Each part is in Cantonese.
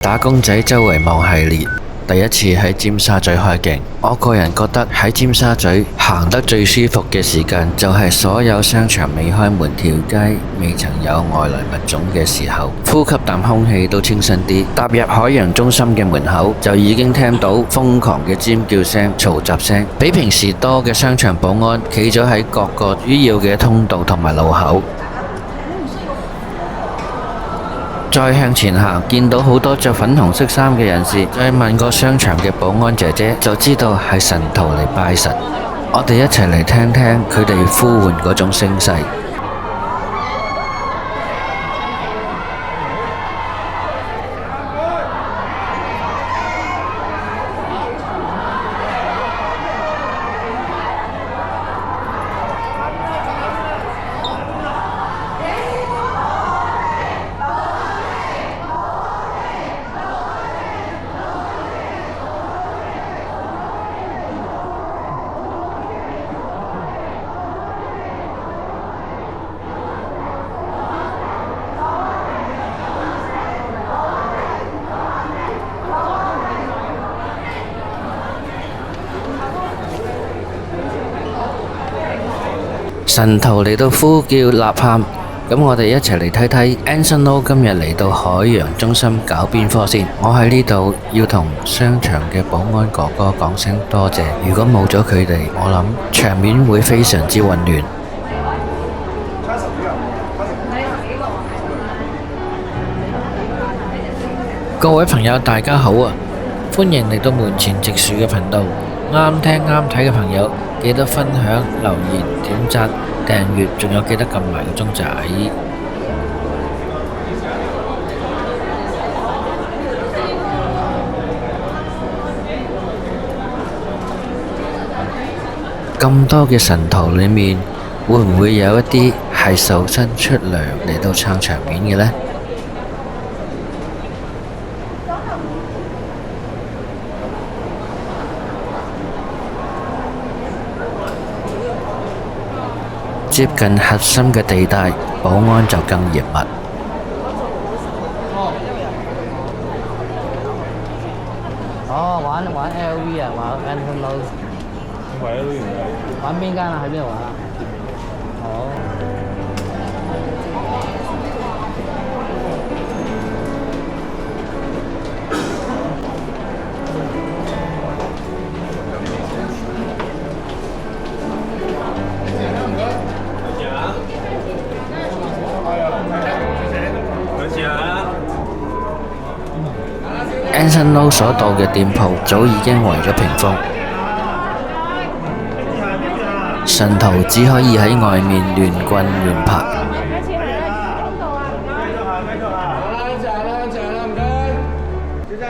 打工仔周圍望系列第一次喺尖沙咀開鏡，我個人覺得喺尖沙咀行得最舒服嘅時間，就係所有商場未開門，條街未曾有外來物種嘅時候，呼吸啖空氣都清新啲。踏入海洋中心嘅門口，就已經聽到瘋狂嘅尖叫聲、嘈雜聲，比平時多嘅商場保安企咗喺各個主要嘅通道同埋路口。再向前行，見到好多着粉紅色衫嘅人士，再問個商場嘅保安姐姐，就知道係神徒嚟拜神。我哋一齊嚟聽聽佢哋呼喚嗰種聲勢。神徒嚟到呼叫吶喊，咁我哋一齊嚟睇睇 Anson Lo 今日嚟到海洋中心搞邊科先。我喺呢度要同商場嘅保安哥哥講聲多謝，如果冇咗佢哋，我諗場面會非常之混亂。各位朋友大家好啊，歡迎嚟到門前直樹嘅頻道。啱聽啱睇嘅朋友記得分享、留言、點讚、訂閱，仲有記得撳埋個鐘仔。咁多嘅神徒裏面，會唔會有一啲係受薪出糧嚟到撐場面嘅呢？接近核心嘅地帶，保安就更嚴密。玩 LV 啊，玩 Anson Lo。玩 LV 玩邊間啊？喺邊度玩啊？Anson Lo 所到嘅店鋪早已經圍咗屏風，神徒只可以喺外面亂棍亂拍。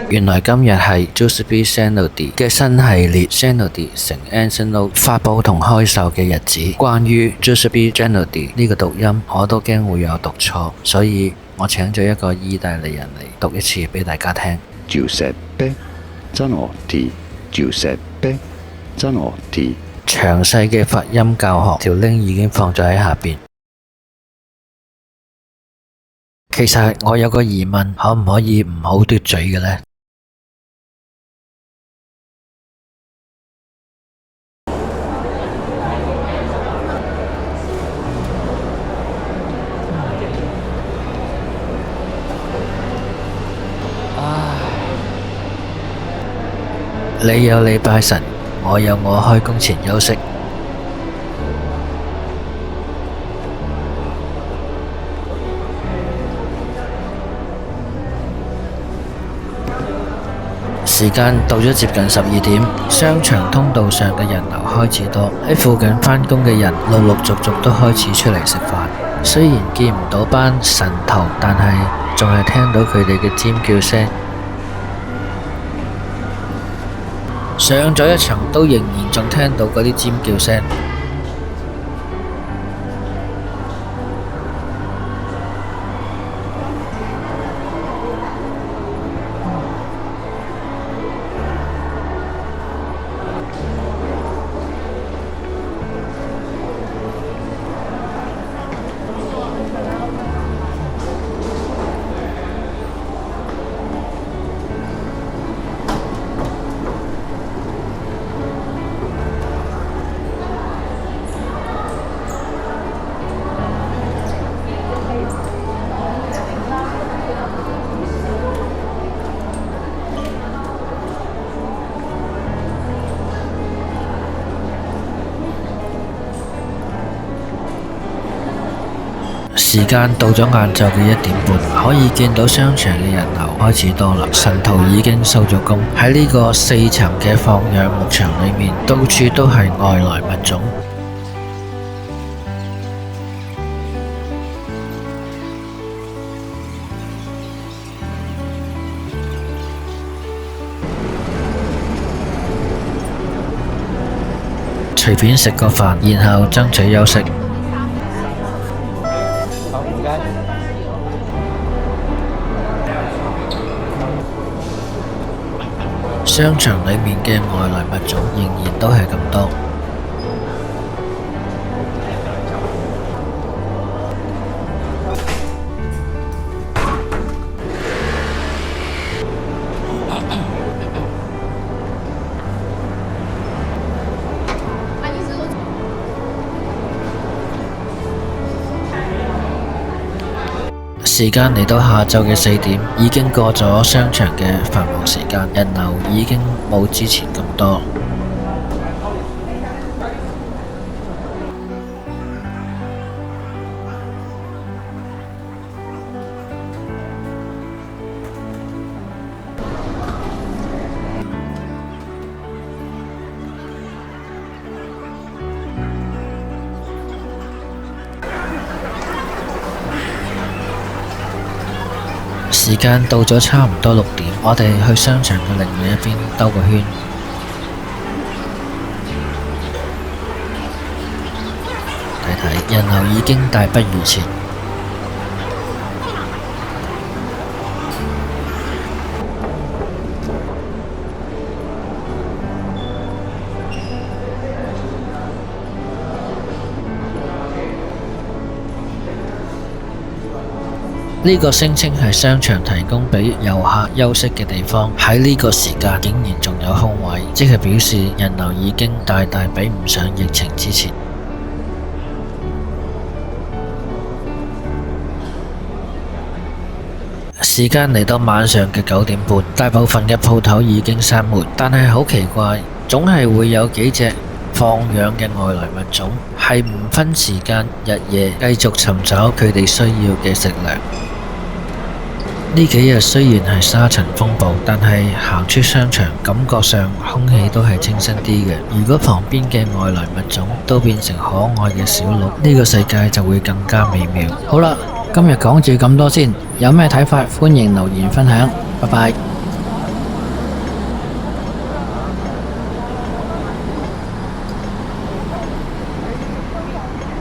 原來今日係 Giuseppe Zanardi 嘅新系列 Zanardi 成 Anson Lo 發佈同開售嘅日子。關於 Giuseppe Zanardi 呢個讀音，我都驚會有讀錯，所以我請咗一個意大利人嚟讀一次俾大家聽。Giuseppe Zanardi Giuseppe Zanardi。詳細嘅發音教學條 link 已經放咗喺下邊。其實我有個疑問，可唔可以唔好嘟嘴嘅呢？你有你拜神，我有我開工前休息。時間到咗接近12點，商場通道上嘅人流開始多，喺附近返工嘅人陸陸續續都開始出嚟食飯。雖然見唔到班神徒，但係仲係聽到佢哋嘅尖叫聲。上咗一層都仍然仲聽到嗰啲尖叫聲。時間到咗晏晝嘅1點半，可以見到商場嘅人流開始多啦。神徒已經收咗工，喺呢個4層嘅放養牧場裏面，到處都係外來物種。隨便食個飯，然後爭取休息。好，唔該。商場裏面嘅外來物種仍然都係咁多。時間嚟到下晝嘅4點，已經過咗商場嘅繁忙時間，人流已經冇之前咁多。時間到咗差唔多6點，我哋去商場嘅另外一邊兜個圈。睇睇，人流已經大不如前。呢個聲稱係商場提供俾遊客休息嘅地方，喺呢個時間竟然仲有空位，即係表示人流已經大大比唔上疫情之前。時間嚟到晚上嘅9點半，大部分嘅鋪頭已經閂門，但係好奇怪，總係會有幾隻放養嘅外來物種係唔分時間日夜繼續尋找佢哋需要嘅食糧。呢幾日雖然係沙塵風暴，但係行出商場，感覺上空氣都係清新啲嘅。如果旁邊嘅外來物種都變成可愛嘅小鹿，呢個世界就會更加美妙。好啦，今日講住咁多先，有咩睇法歡迎留言分享，拜拜。